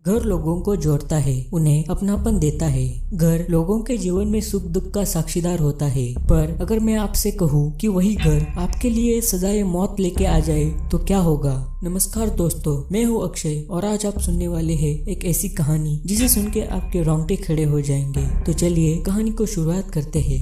घर लोगों को जोड़ता है, उन्हें अपनापन देता है। घर लोगों के जीवन में सुख दुख का साक्षीदार होता है। पर अगर मैं आपसे कहूँ कि वही घर आपके लिए सजाए मौत लेके आ जाए तो क्या होगा। नमस्कार दोस्तों, मैं हूँ अक्षय और आज आप सुनने वाले हैं एक ऐसी कहानी जिसे सुन के आपके रोंगटे खड़े हो जाएंगे। तो चलिए कहानी को शुरुआत करते हैं।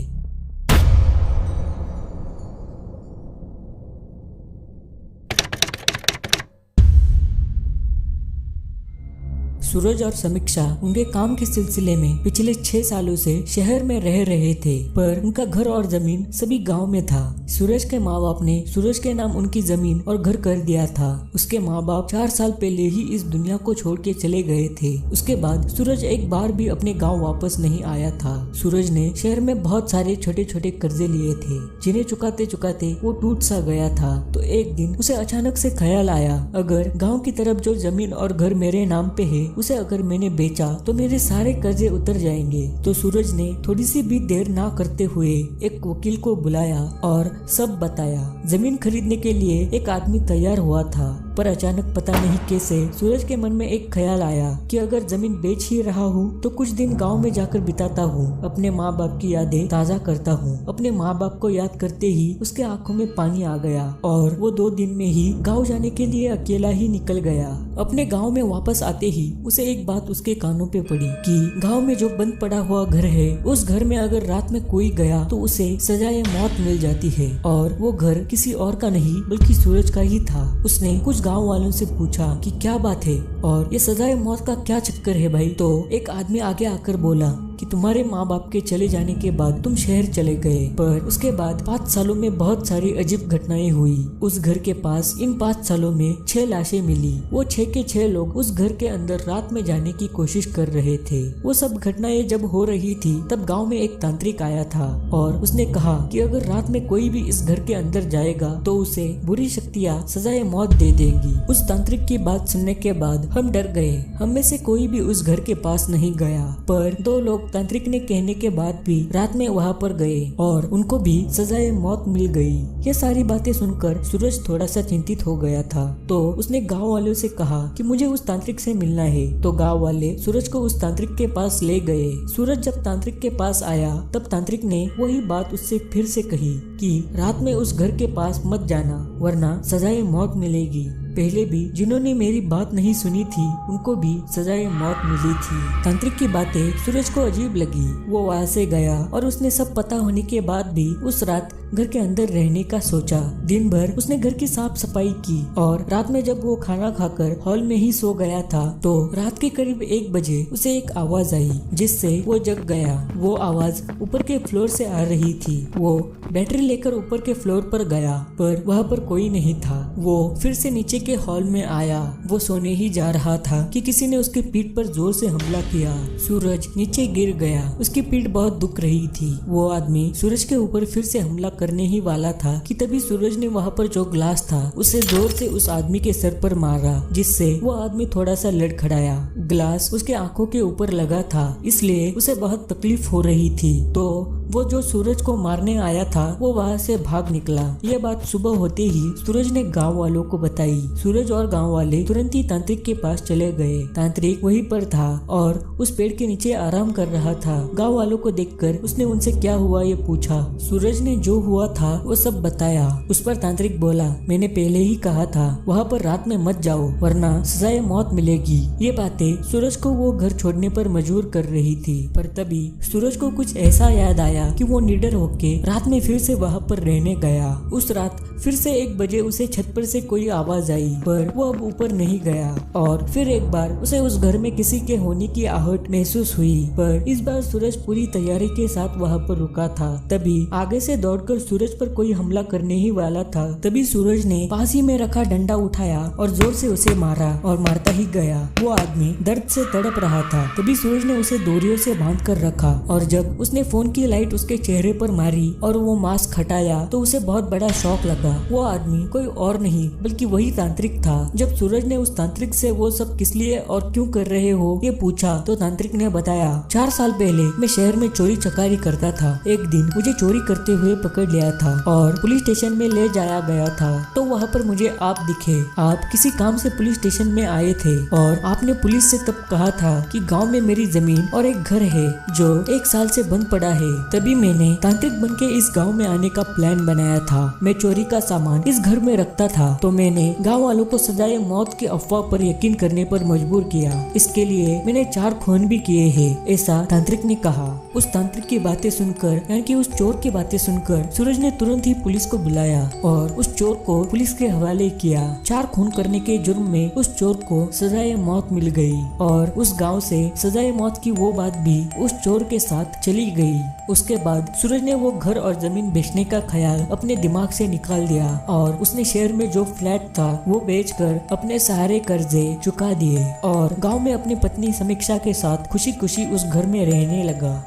सूरज और समीक्षा उनके काम के सिलसिले में पिछले 6 सालों से शहर में रह रहे थे, पर उनका घर और जमीन सभी गांव में था। सूरज के माँ बाप ने सूरज के नाम उनकी जमीन और घर कर दिया था। उसके माँ बाप 4 साल पहले ही इस दुनिया को छोड़ के चले गए थे। उसके बाद सूरज एक बार भी अपने गाँव वापस नहीं आया था। सूरज ने शहर में बहुत सारे छोटे छोटे कर्जे लिए थे, जिन्हें चुकाते चुकाते वो टूट सा गया था। तो एक दिन उसे अचानक से ख्याल आया, अगर गाँव की तरफ जो जमीन और घर मेरे नाम पे है उसे अगर मैंने बेचा तो मेरे सारे कर्जे उतर जाएंगे। तो सूरज ने थोड़ी सी भी देर ना करते हुए एक वकील को बुलाया और सब बताया। जमीन खरीदने के लिए एक आदमी तैयार हुआ था, पर अचानक पता नहीं कैसे सूरज के मन में एक ख्याल आया कि अगर जमीन बेच ही रहा हूँ तो कुछ दिन गांव में जाकर बिताता हूँ, अपने माँ बाप की यादें ताजा करता हूँ। अपने माँ बाप को याद करते ही उसके आंखों में पानी आ गया और वो 2 दिन में ही गाँव जाने के लिए अकेला ही निकल गया। अपने गाँव में वापस आते ही उसे एक बात उसके कानों पे पड़ी कि गांव में जो बंद पड़ा हुआ घर है, उस घर में अगर रात में कोई गया तो उसे सजाए मौत मिल जाती है। और वो घर किसी और का नहीं बल्कि सूरज का ही था। उसने कुछ गांव वालों से पूछा कि क्या बात है और ये सजाए मौत का क्या चक्कर है भाई। तो एक आदमी आगे आकर बोला कि तुम्हारे माँ बाप के चले जाने के बाद तुम शहर चले गए, पर उसके बाद 5 सालों में बहुत सारी अजीब घटनाएं हुई। उस घर के पास इन 5 सालों में 6 लाशें मिली। वो 6 के 6 लोग उस घर के अंदर रात में जाने की कोशिश कर रहे थे। वो सब घटनाएं जब हो रही थी तब गांव में एक तांत्रिक आया था और उसने कहा कि अगर रात में कोई भी इस घर के अंदर जाएगा तो उसे बुरी शक्तियाँ सजाए मौत दे देंगी। उस तांत्रिक की बात सुनने के बाद हम डर गए। हम में से कोई भी उस घर के पास नहीं गया, पर 2 लोग तांत्रिक ने कहने के बाद भी रात में वहाँ पर गए और उनको भी सजाए मौत मिल गई। ये सारी बातें सुनकर सूरज थोड़ा सा चिंतित हो गया था। तो उसने गांव वालों से कहा कि मुझे उस तांत्रिक से मिलना है। तो गांव वाले सूरज को उस तांत्रिक के पास ले गए। सूरज जब तांत्रिक के पास आया तब तांत्रिक ने वही बात उससे फिर से कही कि रात में उस घर के पास मत जाना वरना सजाए मौत मिलेगी। पहले भी जिन्होंने मेरी बात नहीं सुनी थी उनको भी सजाए मौत मिली थी। तांत्रिक की बातें सूरज को अजीब लगी। वो वहाँ से गया और उसने सब पता होने के बाद भी उस रात घर के अंदर रहने का सोचा। दिन भर उसने घर की साफ सफाई की और रात में जब वो खाना खाकर हॉल में ही सो गया था तो रात के करीब 1 बजे उसे एक आवाज आई जिससे वो जग गया। वो आवाज ऊपर के फ्लोर से आ रही थी। वो बैटरी लेकर ऊपर के फ्लोर पर गया, पर वहाँ पर कोई नहीं था। वो फिर से नीचे के हॉल में आया। वो सोने ही जा रहा था कि किसी ने उसकी पीठ पर जोर से हमला किया। सूरज नीचे गिर गया। उसकी पीठ बहुत दुख रही थी। वो आदमी सूरज के ऊपर फिर से हमला करने ही वाला था कि तभी सूरज ने वहाँ पर जो ग्लास था उसे जोर से उस आदमी के सर पर मारा, जिससे वो आदमी थोड़ा सा लड़खड़ाया। ग्लास उसके आंखों के ऊपर लगा था, इसलिए उसे बहुत तकलीफ हो रही थी। तो वो जो सूरज को मारने आया था वो वहाँ से भाग निकला। ये बात सुबह होते ही सूरज ने गांव वालों को बताई। सूरज और गांव वाले तुरंत ही तांत्रिक के पास चले गए। तांत्रिक वहीं पर था और उस पेड़ के नीचे आराम कर रहा था। गांव वालों को देखकर उसने उनसे क्या हुआ ये पूछा। सूरज ने जो हुआ था वो सब बताया। उस पर तांत्रिक बोला, मैंने पहले ही कहा था वहाँ पर रात में मत जाओ वरना सजाए मौत मिलेगी। ये बातें सूरज को वो घर छोड़ने पर मजबूर कर रही थी। पर तभी सूरज को कुछ ऐसा याद आया कि वो निडर होके रात में फिर से वहाँ पर रहने गया। उस रात फिर से 1 बजे उसे छत पर से कोई आवाज आई, पर वो अब ऊपर नहीं गया। और फिर एक बार उसे उस घर में किसी के होने की आहट महसूस हुई, पर इस बार सूरज पूरी तैयारी के साथ वहाँ पर रुका था। तभी आगे से दौड़कर सूरज पर कोई हमला करने ही वाला था। तभी सूरज ने पास ही में रखा डंडा उठाया और जोर से उसे मारा और मारता ही गया। वो आदमी दर्द से तड़प रहा था। तभी सूरज ने उसे डोरियों से बांध कर रखा और जब उसने फोन की लाइट उसके चेहरे पर मारी और वो मास्क हटाया तो उसे बहुत बड़ा शौक लगा। वो आदमी कोई और नहीं बल्कि वही तांत्रिक था। जब सूरज ने उस तांत्रिक से वो सब किस लिए और क्यों कर रहे हो ये पूछा तो तांत्रिक ने बताया, 4 साल पहले मैं शहर में चोरी चकारी करता था। एक दिन मुझे चोरी करते हुए पकड़ लिया था और पुलिस स्टेशन में ले जाया गया था। तो वहाँ पर मुझे आप दिखे। आप किसी काम से पुलिस स्टेशन में आए थे और आपने पुलिस से तब कहा था कि गांव में मेरी जमीन और एक घर है जो 1 साल से बंद पड़ा है। तभी मैंने तांत्रिक बनके इस गांव में आने का प्लान बनाया था। मैं चोरी का सामान इस घर में रखता था, तो मैंने गांव वालों को सजाए मौत की अफवाह पर यकीन करने पर मजबूर किया। इसके लिए मैंने 4 खून भी किए हैं, ऐसा तांत्रिक ने कहा। उस तांत्रिक की बातें सुनकर, यानी कि उस चोर की बातें सुनकर सूरज ने तुरंत ही पुलिस को बुलाया और उस चोर को पुलिस के हवाले किया। 4 खून करने के जुर्म में उस चोर को सजाए मौत मिल गई और उस गांव से सजाए मौत की वो बात भी उस चोर के साथ चली गई। उसके बाद सूरज ने वो घर और जमीन बेचने का ख्याल अपने दिमाग से निकाल दिया और उसने शहर में जो फ्लैट था वो बेचकर अपने सारे कर्जे चुका दिए और गांव में अपनी पत्नी समीक्षा के साथ खुशी खुशी उस घर में रहने लगा।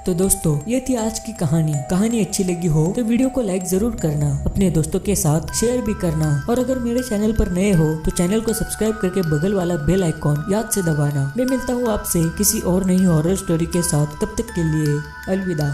तो दोस्तों, ये थी आज की कहानी अच्छी लगी हो तो वीडियो को लाइक जरूर करना, अपने दोस्तों के साथ शेयर भी करना और अगर मेरे चैनल पर नए हो तो चैनल को सब्सक्राइब करके बगल वाला बेल आइकॉन याद से दबाना। मैं मिलता हूँ आपसे किसी और नई हॉरर स्टोरी के साथ, तब तक के लिए अलविदा।